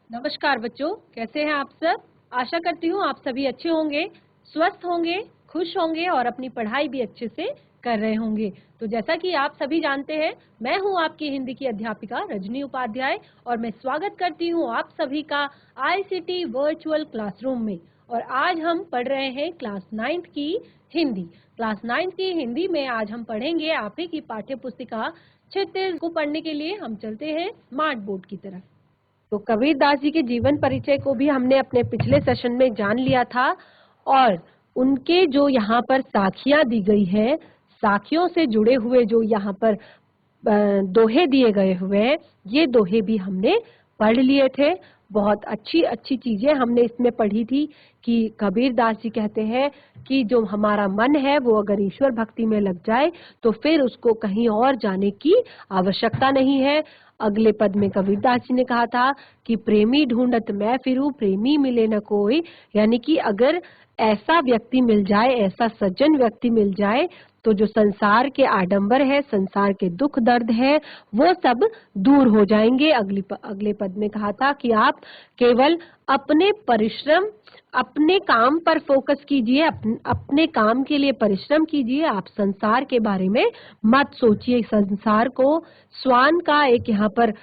नमस्कार बच्चों, कैसे हैं आप सब। आशा करती हूँ आप सभी अच्छे होंगे, स्वस्थ होंगे, खुश होंगे और अपनी पढ़ाई भी अच्छे से कर रहे होंगे। तो जैसा कि आप सभी जानते हैं, मैं हूँ आपकी हिंदी की अध्यापिका रजनी उपाध्याय और मैं स्वागत करती हूँ आप सभी का आईसीटी वर्चुअल क्लासरूम में। और आज हम पढ़ रहे हैं क्लास 9th की हिंदी। क्लास 9th की हिंदी में आज हम पढ़ेंगे आप ही की पाठ्य पुस्तिका क्षितिज को। पढ़ने के लिए हम चलते हैं स्मार्ट बोर्ड की तरफ। तो कबीरदास जी के जीवन परिचय को भी हमने अपने पिछले सेशन में जान लिया था और उनके जो यहाँ पर साखियां दी गई है, साखियों से जुड़े हुए जो यहाँ पर दोहे दिए गए हुए हैं, ये दोहे भी हमने पढ़ लिए थे। बहुत अच्छी अच्छी चीजें हमने इसमें पढ़ी थी कि कबीरदास जी कहते हैं कि जो हमारा मन है वो अगर ईश्वर भक्ति में लग जाए तो फिर उसको कहीं और जाने की आवश्यकता नहीं है। अगले पद में कबीरदास जी ने कहा था कि प्रेमी ढूंढत मैं फिरूं, प्रेमी मिले न कोई। यानी कि अगर ऐसा व्यक्ति मिल जाए, ऐसा सज्जन व्यक्ति मिल जाए तो जो संसार के आडंबर है, संसार के दुख दर्द है, वो सब दूर हो जाएंगे। अगले पद में कहा था कि आप केवल अपने परिश्रम, अपने काम पर फोकस कीजिए, अपने काम के लिए परिश्रम कीजिए। आप संसार के बारे में मत सोचिए। संसार को स्वान का एक यहाँ पर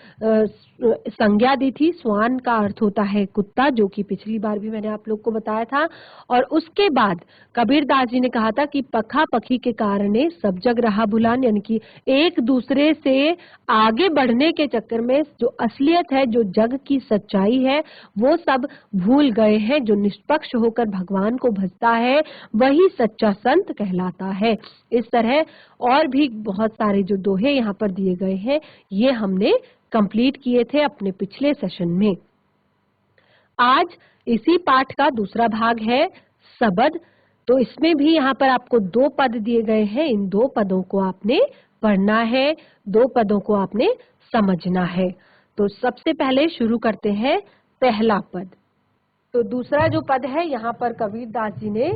संज्ञा दी थी। स्वान का अर्थ होता है कुत्ता, जो कि पिछली बार भी मैंने आप लोग को बताया था। और उसके बाद कबीरदास जी ने कहा था कि पखा पखी के कारणे सब जग रहा भुलान। यानी कि एक दूसरे से आगे बढ़ने के चक्कर में जो असलियत है, जो जग की सच्चाई है, वो सब भूल गए हैं। जो निष्पक्ष होकर भगवान को भजता है वही सच्चा संत कहलाता है। इस तरह और भी बहुत सारे जो दोहे यहाँ पर दिए गए हैं, ये हमने कंप्लीट किए थे अपने पिछले सेशन में। आज इसी पाठ का दूसरा भाग है सबद। तो इसमें भी यहाँ पर आपको 2 पद दिए गए हैं। इन 2 पदों को आपने पढ़ना है, 2 पदों को आपने समझना है। तो सबसे पहले शुरू करते हैं पहला पद। तो दूसरा जो पद है यहाँ पर कबीरदास जी ने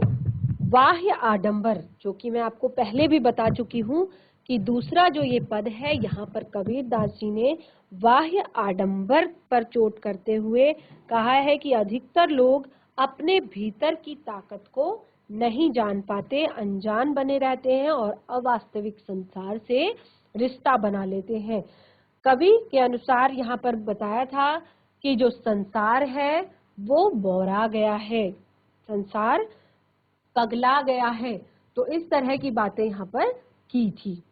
बाह्य आडंबर, जो कि मैं आपको पहले भी बता चुकी हूँ कि दूसरा जो ये पद है, यहाँ पर कबीरदास जी ने बाह्य आडंबर पर चोट करते हुए कहा है कि अधिकतर लोग अपने भीतर की ताकत को नहीं जान पाते, अनजान बने रहते हैं और अवास्तविक संसार से रिश्ता बना लेते हैं। कवि के अनुसार यहाँ पर बताया था कि जो संसार है वो बौरा गया है, संसार पगला गया है। तो इस तरह की बातें यहाँ पर की थी।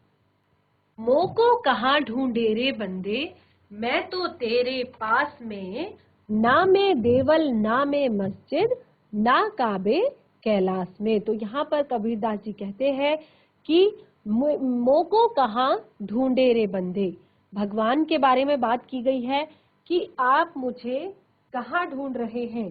मोह को कहाँ ढूंढे रे बंदे, मैं तो तेरे पास में, ना में देवल ना में मस्जिद, ना काबे कैलाश में। तो यहाँ पर कबीरदास जी कहते हैं कि मोह को कहाँ ढूंढे रे बंदे, भगवान के बारे में बात की गई है कि आप मुझे कहाँ ढूंढ रहे हैं,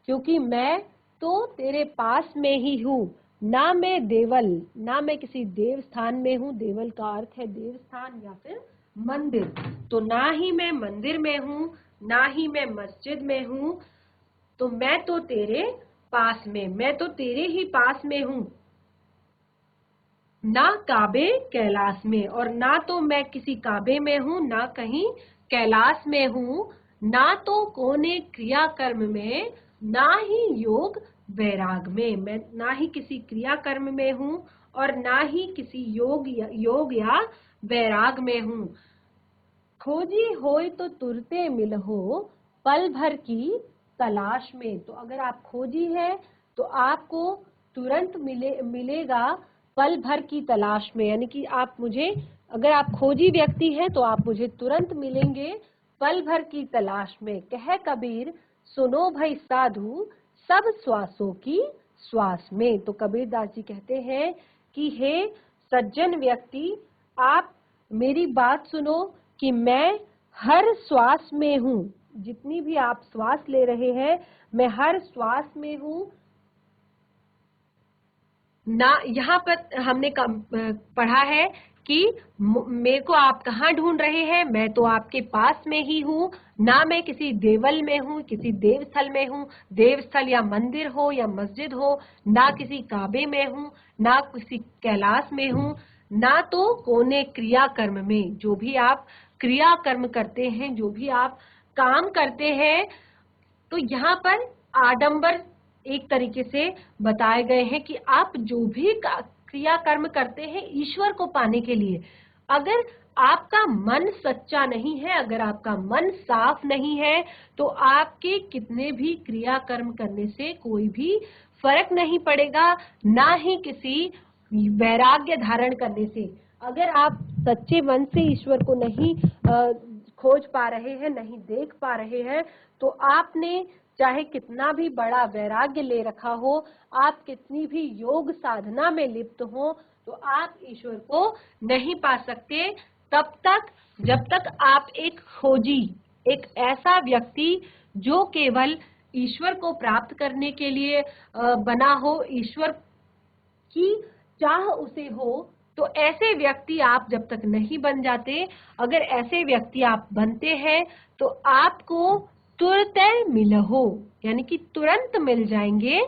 क्योंकि मैं तो तेरे पास में ही हूँ। ना मैं देवल, ना मैं किसी देव स्थान में हूँ। देवल का अर्थ है देव स्थान या फिर मंदिर। तो ना ही मैं मंदिर में हूँ, ना ही मैं मस्जिद में हूँ। तो मैं तो तेरे पास में, मैं तो तेरे ही पास में हूँ। ना काबे कैलाश में, और ना तो मैं किसी काबे में हूँ, ना कहीं कैलाश में हूँ। ना तो कोने क्रिया कर्म में, ना ही योग वैराग में। मैं ना ही किसी क्रिया कर्म में हूँ और ना ही किसी योग या वैराग में हूँ। खोजी होय तो तुरते मिलहो, पल भर की तलाश में। तो अगर आप खोजी है तो आपको तुरंत मिलेगा पल भर की तलाश में। यानी कि आप मुझे, अगर आप खोजी व्यक्ति हैं तो आप मुझे तुरंत मिलेंगे पल भर की तलाश में। कह कबीर सुनो भई साधु, सब श्वासों की श्वास में। तो कबीरदास जी कहते हैं कि हे सज्जन व्यक्ति, आप मेरी बात सुनो कि मैं हर श्वास में हूँ। जितनी भी आप श्वास ले रहे हैं, मैं हर श्वास में हूँ। ना यहाँ पर हमने पढ़ा है कि मेरे को आप कहाँ ढूंढ रहे हैं, मैं तो आपके पास में ही हूँ। ना मैं किसी देवल में हूँ, किसी देवस्थल में हूँ, देवस्थल या मंदिर हो या मस्जिद हो, ना किसी काबे में हूँ, ना किसी कैलाश में हूँ, ना तो कोने क्रिया कर्म में। जो भी आप क्रिया कर्म करते हैं, जो भी आप काम करते हैं, तो यहाँ पर आडंबर एक तरीके से बताए गए हैं कि आप जो भी क्रिया कर्म करते हैं ईश्वर को पाने के लिए, अगर आपका मन सच्चा नहीं है, अगर आपका मन साफ नहीं है, तो आपके कितने भी क्रिया कर्म करने से कोई भी फर्क नहीं पड़ेगा, ना ही किसी वैराग्य धारण करने से। अगर आप सच्चे मन से ईश्वर को नहीं खोज पा रहे हैं, नहीं देख पा रहे हैं, तो आपने चाहे कितना भी बड़ा वैराग्य ले रखा हो, आप कितनी भी योग साधना में लिप्त हो, तो आप ईश्वर को नहीं पा सकते तब तक जब तक आप एक खोजी, एक ऐसा व्यक्ति जो केवल ईश्वर को प्राप्त करने के लिए बना हो, ईश्वर की चाह उसे हो, तो ऐसे व्यक्ति आप जब तक नहीं बन जाते, अगर ऐसे व्यक्ति आप बनते हैं तो आपको तुरंत मिलहो, यानी कि तुरंत मिल जाएंगे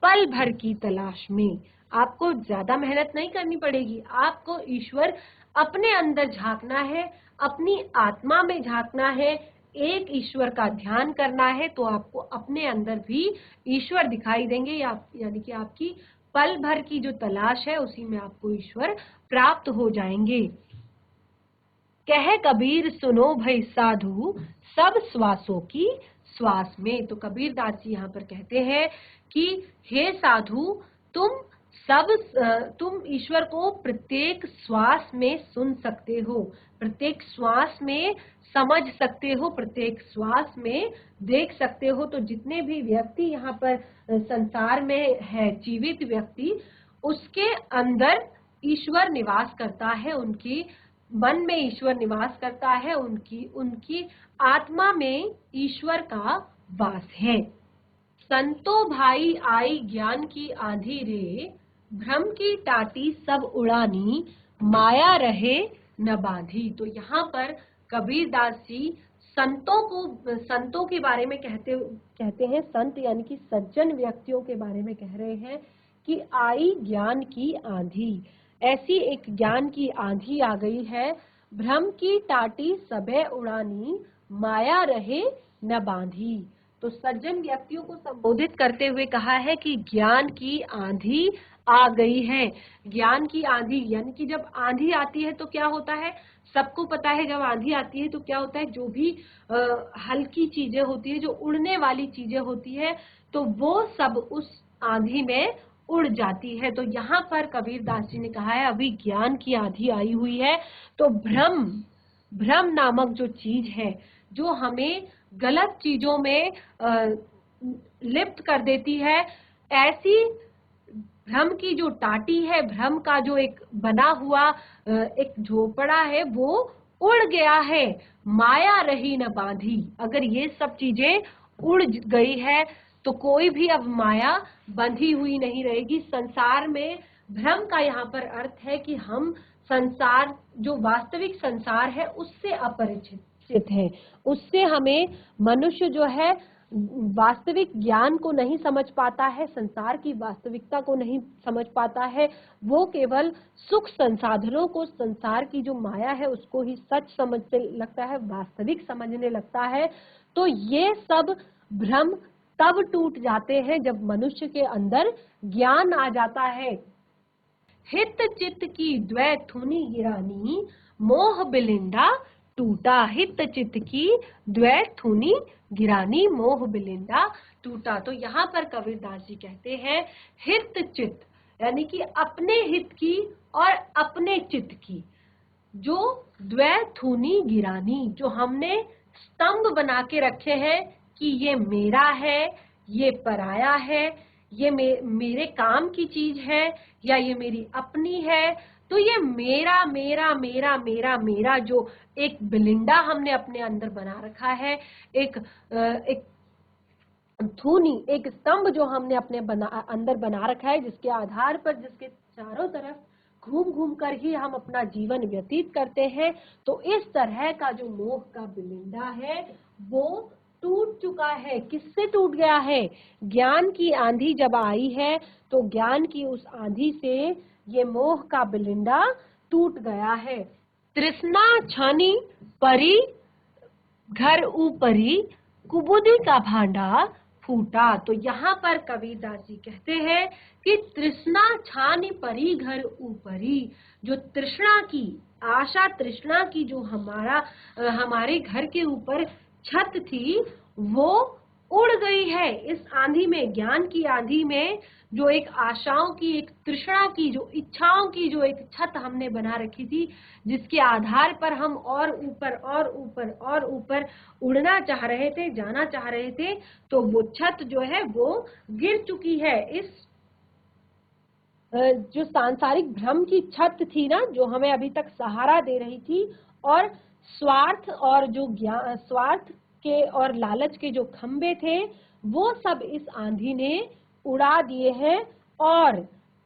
पल भर की तलाश में। आपको ज्यादा मेहनत नहीं करनी पड़ेगी, आपको ईश्वर अपने अंदर झांकना है, अपनी आत्मा में झांकना है, एक ईश्वर का ध्यान करना है, तो आपको अपने अंदर भी ईश्वर दिखाई देंगे, यानी कि आपकी पल भर की जो तलाश है उसी में आपको ईश्वर प्राप्त हो जाएंगे। कह कबीर सुनो भई साधु सब श्वासों की श्वास में। तो कबीर दास जी यहाँ पर कहते हैं कि हे साधु, तुम ईश्वर को प्रत्येक श्वास में सुन सकते हो, प्रत्येक श्वास में समझ सकते हो, प्रत्येक श्वास में देख सकते हो। तो जितने भी व्यक्ति यहाँ पर संसार में है, जीवित व्यक्ति, उसके अंदर ईश्वर निवास करता है, उनकी मन में ईश्वर निवास करता है, उनकी आत्मा में ईश्वर का वास है। संतो भाई आई ज्ञान की आंधी रे, भ्रम की टाटी सब उड़ानी, माया रहे न बांधी। तो यहाँ पर कबीर दास जी संतों के बारे में कहते हैं, संत यानी कि सज्जन व्यक्तियों के बारे में कह रहे हैं कि आई ज्ञान की आंधी, ऐसी एक ज्ञान की आंधी आ गई है, भ्रम की टाटी सबे उड़ानी, माया रहे न बांधी। तो सज्जन व्यक्तियों को संबोधित करते हुए कहा है कि ज्ञान की आंधी आ गई है। ज्ञान की आंधी यानी कि जब आंधी आती है तो क्या होता है, सबको पता है जब आंधी आती है तो क्या होता है, जो भी हल्की चीजें होती है, जो उड़ने वाली चीजें होती है, तो वो सब उस आंधी में उड़ जाती है। तो यहाँ पर कबीर दास जी ने कहा है अभी ज्ञान की आंधी आई हुई है, तो भ्रम नामक जो चीज है, जो हमें गलत चीजों में लिप्त कर देती है, ऐसी भ्रम की जो टाटी है, भ्रम का जो एक बना हुआ एक झोपड़ा है, वो उड़ गया है, माया रही न बांधी। अगर ये सब चीजें उड़ गई है तो कोई भी अब माया बंधी हुई नहीं रहेगी। संसार में भ्रम का यहाँ पर अर्थ है कि हम संसार, जो वास्तविक संसार है, उससे अपरिचित है, उससे हमें मनुष्य जो है वास्तविक ज्ञान को नहीं समझ पाता है, संसार की वास्तविकता को नहीं समझ पाता है, वो केवल सुख संसाधनों को, संसार की जो माया है उसको ही सच समझने लगता है, वास्तविक समझने लगता है। तो ये सब भ्रम तब टूट जाते हैं जब मनुष्य के अंदर ज्ञान आ जाता है। हित चित्त की द्वैथुनी गिरानी, मोह बिलिंदा टूटा। हित चित्त की द्वैथुनी गिरानी, मोह बिलिंदा टूटा। तो यहाँ पर कबीर दास जी कहते हैं हित चित्त यानी कि अपने हित की और अपने चित्त की जो द्वैथुनी गिरानी, जो हमने स्तंभ बना के रखे हैं कि ये मेरा है, ये पराया है, ये मेरे काम की चीज है, या ये मेरी अपनी है, तो ये मेरा मेरा मेरा मेरा मेरा जो एक बिलिंडा हमने अपने अंदर बना रखा है, एक धूनी, एक स्तंभ जो हमने अपने अंदर बना रखा है, जिसके आधार पर, जिसके चारों तरफ घूम घूम कर ही हम अपना जीवन व्यतीत करते हैं। तो इस तरह का जो मोह का बिलिंडा है वो टूट चुका है। किससे टूट गया है? ज्ञान की आंधी जब आई है तो ज्ञान की उस आंधी से ये मोह का बिलिंडा टूट गया है। तृष्णा छानी परी घर ऊपरी कुबुदी का भांडा फूटा। तो यहाँ पर कबीरदास जी कहते हैं कि तृष्णा छानी परी घर ऊपरी, जो तृष्णा की आशा, तृष्णा की जो हमारे घर के ऊपर छत थी वो उड़ गई है इस आंधी में, ज्ञान की आंधी में। जो एक आशाओं की, एक तृष्णा की, जो इच्छाओं की जो एक छत हमने बना रखी थी, जिसके आधार पर हम और ऊपर और ऊपर और ऊपर उड़ना चाह रहे थे, जाना चाह रहे थे, तो वो छत जो है वो गिर चुकी है। इस जो सांसारिक भ्रम की छत थी ना, जो हमें अभी तक सहारा दे रही थी, और स्वार्थ और जो ज्ञान, स्वार्थ के और लालच के जो खंबे थे, वो सब इस आंधी ने उड़ा दिए हैं। और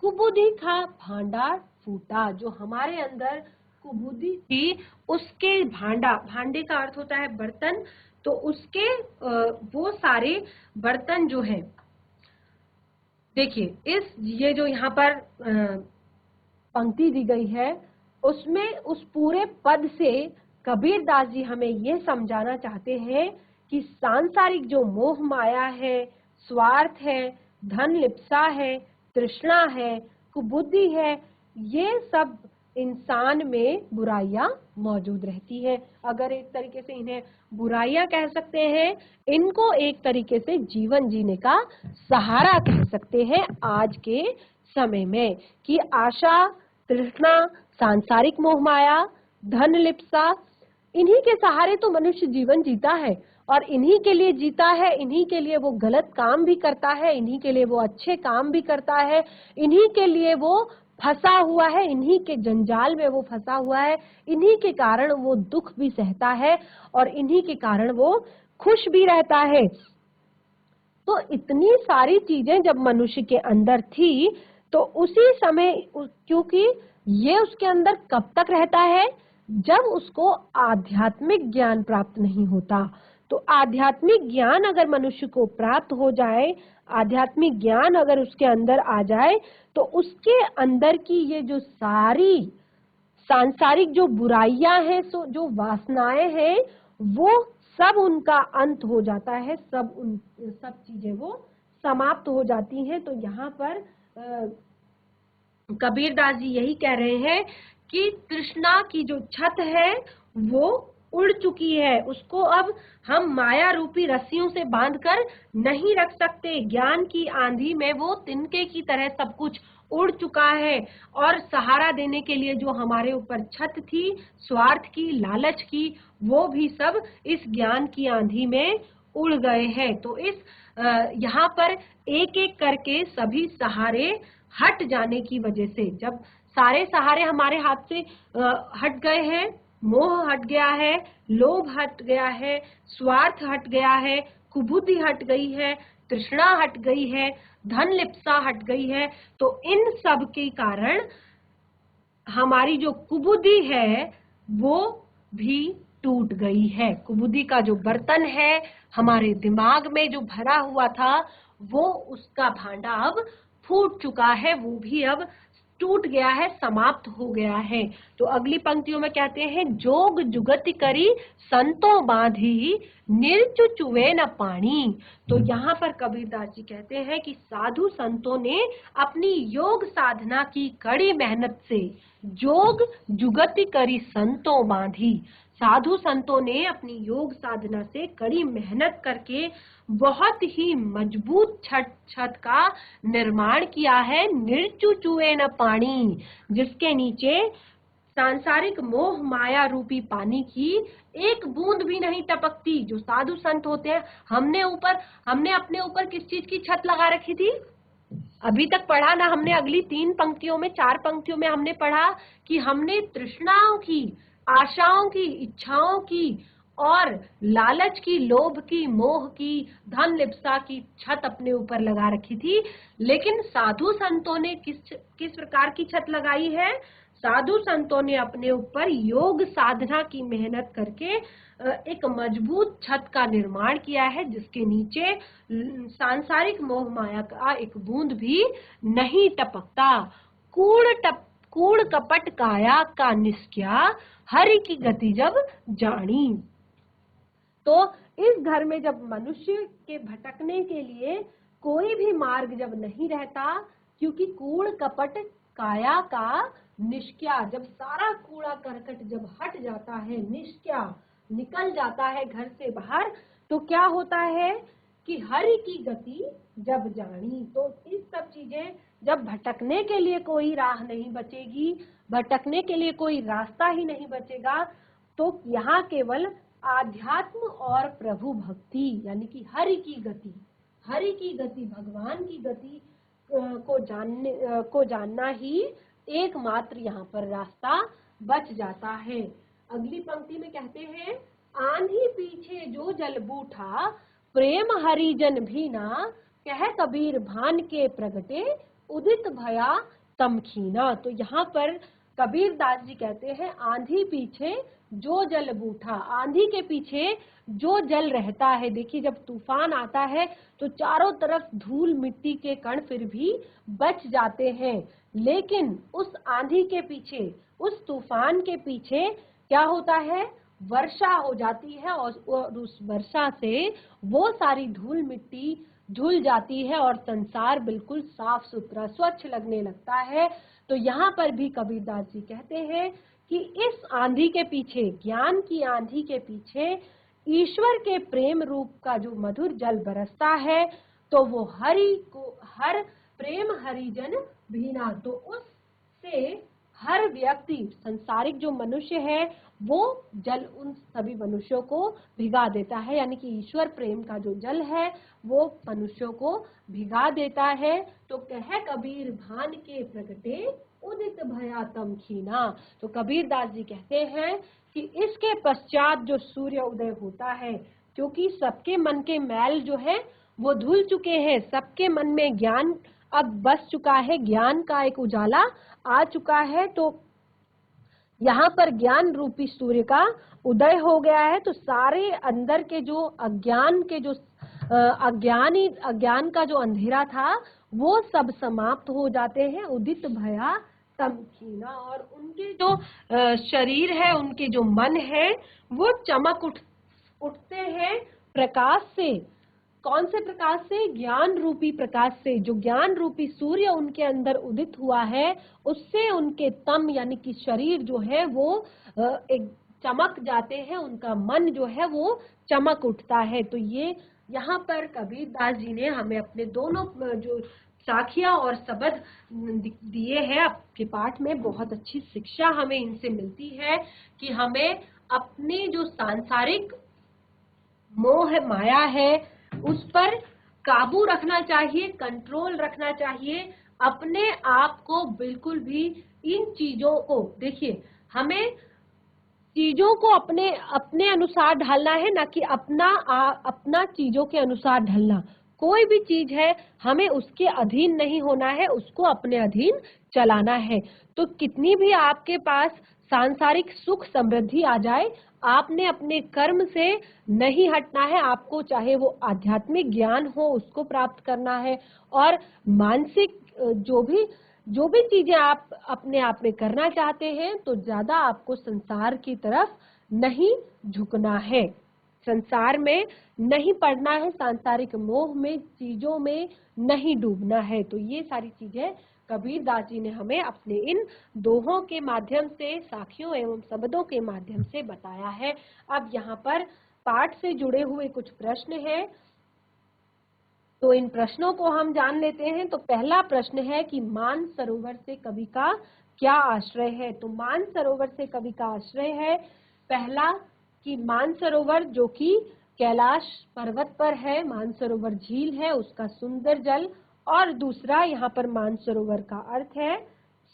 कुबुद्धि का भांडार फूटा, जो हमारे अंदर कुबुद्धि थी उसके भांडे का अर्थ होता है बर्तन, तो उसके वो सारे बर्तन जो है, देखिए ये जो यहाँ पर पंक्ति दी गई है, उसमें उस पूरे पद से कबीरदास जी हमें ये समझाना चाहते हैं कि सांसारिक जो मोह माया है, स्वार्थ है, धन लिप्सा है, तृष्णा है, कुबुद्धि है, ये सब इंसान में बुराइयां मौजूद रहती है। अगर एक तरीके से इन्हें बुराइयां कह सकते हैं, इनको एक तरीके से जीवन जीने का सहारा कह सकते हैं आज के समय में, कि आशा, तृष्णा, सांसारिक मोह माया, धन लिप्सा, इन्हीं के सहारे तो मनुष्य जीवन जीता है, और इन्हीं के लिए जीता है, इन्हीं के लिए वो गलत काम भी करता है, इन्हीं के लिए वो अच्छे काम भी करता है, इन्हीं के लिए वो फंसा हुआ है, इन्हीं के जंजाल में वो फंसा हुआ है, इन्हीं के कारण वो दुख भी सहता है, और इन्हीं के कारण वो खुश भी रहता है। तो इतनी सारी चीजें जब मनुष्य के अंदर थी, तो उसी समय, क्योंकि ये उसके अंदर कब तक रहता है, जब उसको आध्यात्मिक ज्ञान प्राप्त नहीं होता। तो आध्यात्मिक ज्ञान अगर मनुष्य को प्राप्त हो जाए, आध्यात्मिक ज्ञान अगर उसके अंदर आ जाए, तो उसके अंदर की ये जो सारी सांसारिक जो बुराइयां हैं, जो वासनाएं हैं, वो सब उनका अंत हो जाता है, सब चीजें वो समाप्त हो जाती हैं। तो यहाँ पर कबीरदास जी यही कह रहे हैं कि तृष्णा की जो छत है वो उड़ चुकी है, उसको अब हम माया रूपी रस्सियों से बांधकर नहीं रख सकते। ज्ञान की आंधी में वो तिनके की तरह सब कुछ उड़ चुका है, और सहारा देने के लिए जो हमारे ऊपर छत थी, स्वार्थ की, लालच की, वो भी सब इस ज्ञान की आंधी में उड़ गए हैं। तो इस यहाँ पर एक एक करके सभी सहारे हट जाने की वजह से, जब सारे सहारे हमारे हाथ से हट गए हैं, मोह हट गया है, लोभ हट गया है, स्वार्थ हट गया है, कुबुद्धि हट गई है, तृष्णा हट गई है, धन लिप्सा हट गई है, तो इन सब के कारण हमारी जो कुबुद्धि है वो भी टूट गई है। कुबुद्धि का जो बर्तन है हमारे दिमाग में जो भरा हुआ था, वो उसका भांडा अब फूट चुका है, वो भी अब टूट गया है, समाप्त हो गया है। तो अगली पंक्तियों में कहते हैं, जोग जुगति करी संतों बांधी निर्चु चुवे न पानी। तो यहाँ पर कबीरदास जी कहते हैं कि साधु संतों ने अपनी योग साधना की कड़ी मेहनत से, जोग जुगति करी संतों बांधी, साधु संतों ने अपनी योग साधना से कड़ी मेहनत करके बहुत ही मजबूत छत का निर्माण किया है। निर्चु चुए न पानी, जिसके नीचे सांसारिक मोह माया रूपी पानी की एक बूंद भी नहीं टपकती। जो साधु संत होते हैं, हमने अपने ऊपर किस चीज की छत लगा रखी थी? अभी तक पढ़ा ना हमने, अगली 4 पंक्तियों में हमने पढ़ा कि हमने तृष्णाओं की, आशाओं की, इच्छाओं की और लालच की, लोभ की, मोह की, धन लिप्सा की छत अपने ऊपर लगा रखी थी। लेकिन साधु संतों ने किस प्रकार की छत लगाई है? साधु संतों ने अपने ऊपर योग साधना की मेहनत करके एक मजबूत छत का निर्माण किया है, जिसके नीचे सांसारिक मोह माया का एक बूंद भी नहीं टपकता। कूड़ कपट काया का निष्क्या, हरि की गति जब जानी। तो इस घर में जब मनुष्य के भटकने के लिए कोई भी मार्ग जब नहीं रहता, क्योंकि कूड़ कपट काया का निष्क्रिया, जब सारा कूड़ा करकट जब हट जाता है, निष्क्रिया निकल जाता है घर से बाहर, तो क्या होता है कि हरि की गति जब जानी, तो इस सब चीजें जब भटकने के लिए कोई राह नहीं बचेगी, भटकने के लिए कोई रास्ता ही नहीं बचेगा, तो यहाँ केवल आध्यात्म और प्रभु भक्ति यानी कि हरि की गति भगवान की गति को जानना ही एकमात्र यहाँ पर रास्ता बच जाता है। अगली पंक्ति में कहते हैं, आंधी पीछे जो जल बूठा, प्रेम हरिजन भीना, कह कबीर भान के प्रगटे, उदित भया तमखीना। तो यहाँ पर कबीर दास जी कहते हैं, आंधी पीछे जो जल बूठा, आंधी के पीछे जो जल रहता है। देखिए जब तूफान आता है तो चारों तरफ धूल मिट्टी के कण फिर भी बच जाते हैं, लेकिन उस आंधी के पीछे, उस तूफान के पीछे क्या होता है, वर्षा हो जाती है और उस वर्षा से वो सारी धूल मिट्टी धुल जाती है और संसार बिल्कुल साफ सुथरा स्वच्छ लगने लगता है। तो यहाँ पर भी कबीरदास जी कहते हैं कि इस आंधी के पीछे, ज्ञान की आंधी के पीछे ईश्वर के प्रेम रूप का जो मधुर जल बरसता है, तो वो हरि को, हर प्रेम हरिजन भीना, तो उससे हर व्यक्ति, संसारिक जो मनुष्य है, वो जल उन सभी मनुष्यों को भिगा देता है, यानी कि ईश्वर प्रेम का जो जल है वो मनुष्यों को भिगा देता है। तो कह कबीर भान के प्रगटे, उदित भया तमखीना। तो कबीर दास जी कहते हैं कि इसके पश्चात जो सूर्य उदय होता है, क्योंकि सबके मन के मैल जो है वो धुल चुके हैं, सबके मन में ज्ञान अब बस चुका है, ज्ञान का एक उजाला आ चुका है, तो यहाँ पर ज्ञान रूपी सूर्य का उदय हो गया है। तो सारे अंदर के जो अज्ञान का जो अंधेरा था वो सब समाप्त हो जाते हैं, उदित भया तमखीना, और उनके जो शरीर है, उनके जो मन है वो चमक उठते हैं प्रकाश से। कौन से प्रकाश से? ज्ञान रूपी प्रकाश से। जो ज्ञान रूपी सूर्य उनके अंदर उदित हुआ है, उससे उनके तम यानी कि शरीर जो है वो एक चमक जाते हैं, उनका मन जो है वो चमक उठता है। तो ये यहाँ पर कबीर दास जी ने हमें अपने दोनों जो साखियां और शब्द दिए हैं आपके पाठ में, बहुत अच्छी शिक्षा हमें इनसे मिलती है कि हमें अपने जो सांसारिक मोह माया है उस पर काबू रखना चाहिए, कंट्रोल रखना चाहिए, अपने आप को बिल्कुल भी इन चीजों को, देखिए हमें चीजों को अपने अनुसार ढालना है, ना कि अपना चीजों के अनुसार ढलना। कोई भी चीज है हमें उसके अधीन नहीं होना है, उसको अपने अधीन चलाना है। तो कितनी भी आपके पास सांसारिक सुख समृद्धि आ जाए, आपने अपने कर्म से नहीं हटना है। आपको चाहे वो आध्यात्मिक ज्ञान हो उसको प्राप्त करना है, और मानसिक जो भी चीजें आप अपने आप में करना चाहते हैं, तो ज्यादा आपको संसार की तरफ नहीं झुकना है, संसार में नहीं पड़ना है, सांसारिक मोह में, चीजों में नहीं डूबना है। तो ये सारी चीजें कबीर दास जी ने हमें अपने इन दोहों के माध्यम से, साखियों एवं शब्दों के माध्यम से बताया है। अब यहाँ पर पाठ से जुड़े हुए कुछ प्रश्न हैं, तो इन प्रश्नों को हम जान लेते हैं। तो पहला प्रश्न है कि मान सरोवर से कवि का क्या आश्रय है? तो मान सरोवर से कवि का आश्रय है, पहला कि मानसरोवर जो कि कैलाश पर्वत पर है, मानसरोवर झील है, उसका सुंदर जल, और दूसरा यहाँ पर मानसरोवर का अर्थ है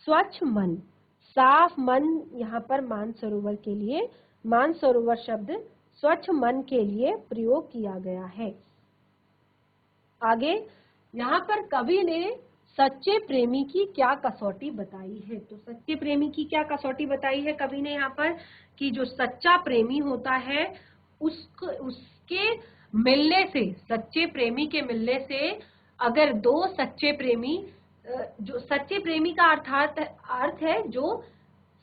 स्वच्छ मन, साफ मन। यहाँ पर मानसरोवर के लिए, मानसरोवर शब्द स्वच्छ मन के लिए प्रयोग किया गया है। आगे यहाँ पर कवि ने सच्चे प्रेमी की क्या कसौटी बताई है? तो सच्चे प्रेमी की क्या कसौटी बताई है कवि ने यहाँ पर, कि जो सच्चा प्रेमी होता है उसके मिलने से, सच्चे प्रेमी के मिलने से, अगर दो सच्चे प्रेमी, जो सच्चे प्रेमी का अर्थ है जो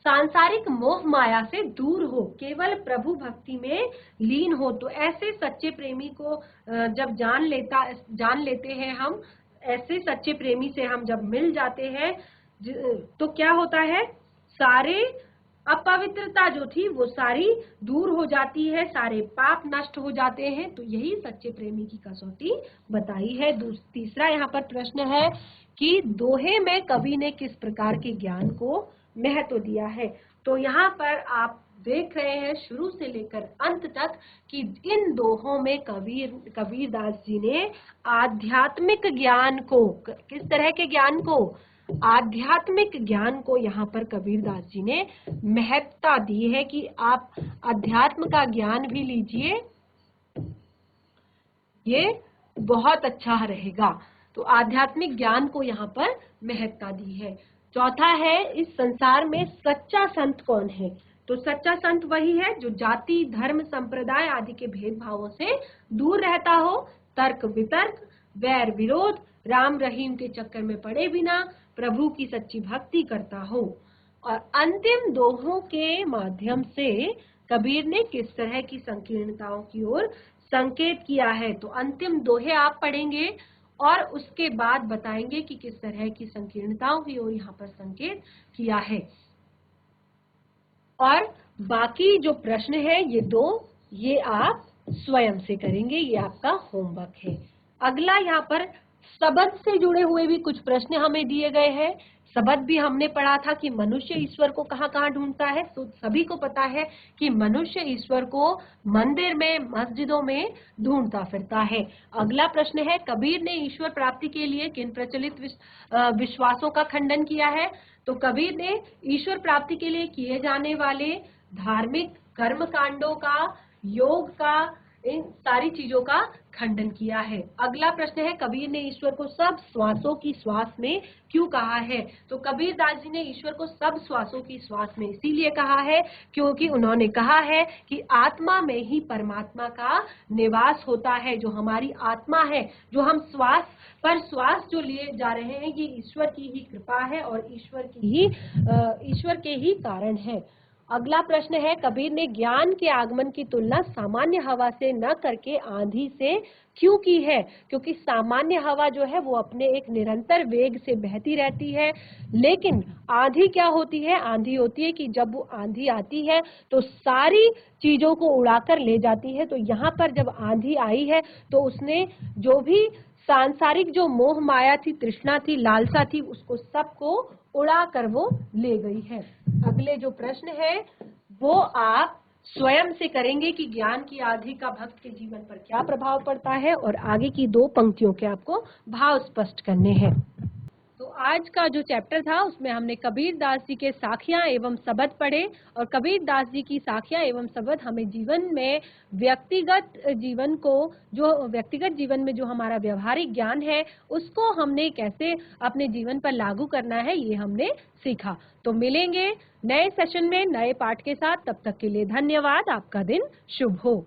सांसारिक मोह माया से दूर हो, केवल प्रभु भक्ति में लीन हो। तो ऐसे सच्चे प्रेमी को जब जान लेते हैं हम, ऐसे सच्चे प्रेमी से हम जब मिल जाते हैं तो क्या होता है, सारे अपवित्रता जो थी वो सारी दूर हो जाती है, सारे पाप नष्ट हो जाते हैं। तो यही सच्चे प्रेमी की कसौटी बताई है। तीसरा यहाँ पर प्रश्न है कि दोहे में कवि ने किस प्रकार के ज्ञान को महत्व दिया है। तो यहाँ पर आप देख रहे हैं शुरू से लेकर अंत तक कि इन दोहों में कबीरदास जी ने आध्यात्मिक ज्ञान को, किस तरह के ज्ञान को, आध्यात्मिक ज्ञान को यहाँ पर कबीरदास जी ने महत्ता दी है कि आप अध्यात्म का ज्ञान भी लीजिए, ये बहुत अच्छा रहेगा। तो आध्यात्मिक ज्ञान को यहाँ पर महत्ता दी है। चौथा है, इस संसार में सच्चा संत कौन है। तो सच्चा संत वही है जो जाति, धर्म, संप्रदाय आदि के भेदभावों से दूर रहता हो, तर्क वितर्क, वैर विरोध, राम रहीम के चक्कर में पड़े बिना प्रभु की सच्ची भक्ति करता हो। और अंतिम दोहों के माध्यम से कबीर ने किस तरह की संकीर्णताओं की ओर संकेत किया है। तो अंतिम दोहे आप पढ़ेंगे और उसके बाद बताएंगे कि किस तरह की संकीर्णताओं की ओर यहाँ पर संकेत किया है। और बाकी जो प्रश्न है ये आप स्वयं से करेंगे, ये आपका होमवर्क है। अगला यहाँ पर सबद से जुड़े हुए भी कुछ प्रश्न हमें दिए गए हैं। सबद भी हमने पढ़ा था कि मनुष्य ईश्वर को कहाँ कहाँ ढूंढता है। तो सभी को पता है कि मनुष्य ईश्वर को मंदिर में, मस्जिदों में ढूंढता फिरता है। अगला प्रश्न है, कबीर ने ईश्वर प्राप्ति के लिए किन प्रचलित विश्वासों का खंडन किया है। तो कबीर ने ईश्वर प्राप्ति के लिए किए जाने वाले धार्मिक कर्म कांडों का, योग का, इन सारी चीजों का खंडन किया है। अगला प्रश्न है, कबीर ने ईश्वर को सब श्वासों की श्वास में क्यों कहा है। तो कबीरदास जी ने ईश्वर को सब श्वासों की श्वास में इसीलिए कहा है क्योंकि उन्होंने कहा है कि आत्मा में ही परमात्मा का निवास होता है। जो हमारी आत्मा है, जो हम श्वास पर श्वास जो लिए जा रहे हैं, ये ईश्वर की ही कृपा है और ईश्वर के ही कारण है। अगला प्रश्न है, कबीर ने ज्ञान के आगमन की तुलना सामान्य हवा से न करके आंधी से क्यों की है। क्योंकि सामान्य हवा जो है वो अपने एक निरंतर वेग से बहती रहती है, लेकिन आंधी क्या होती है, आंधी होती है कि जब वो आंधी आती है तो सारी चीजों को उड़ाकर ले जाती है। तो यहाँ पर जब आंधी आई है तो उसने जो भी सांसारिक जो मोह माया थी, तृष्णा थी, लालसा थी, उसको सबको उड़ा कर वो ले गई है। अगले जो प्रश्न है वो आप स्वयं से करेंगे कि ज्ञान की आंधी का भक्त के जीवन पर क्या प्रभाव पड़ता है, और आगे की 2 पंक्तियों के आपको भाव स्पष्ट करने हैं। तो आज का जो चैप्टर था उसमें हमने कबीरदास जी के साखियां एवं सबद पढ़े, और कबीरदास जी की साखियां एवं सबद हमें जीवन में व्यक्तिगत जीवन में जो हमारा व्यवहारिक ज्ञान है उसको हमने कैसे अपने जीवन पर लागू करना है, ये हमने सीखा। तो मिलेंगे नए सेशन में नए पाठ के साथ, तब तक के लिए धन्यवाद। आपका दिन शुभ हो।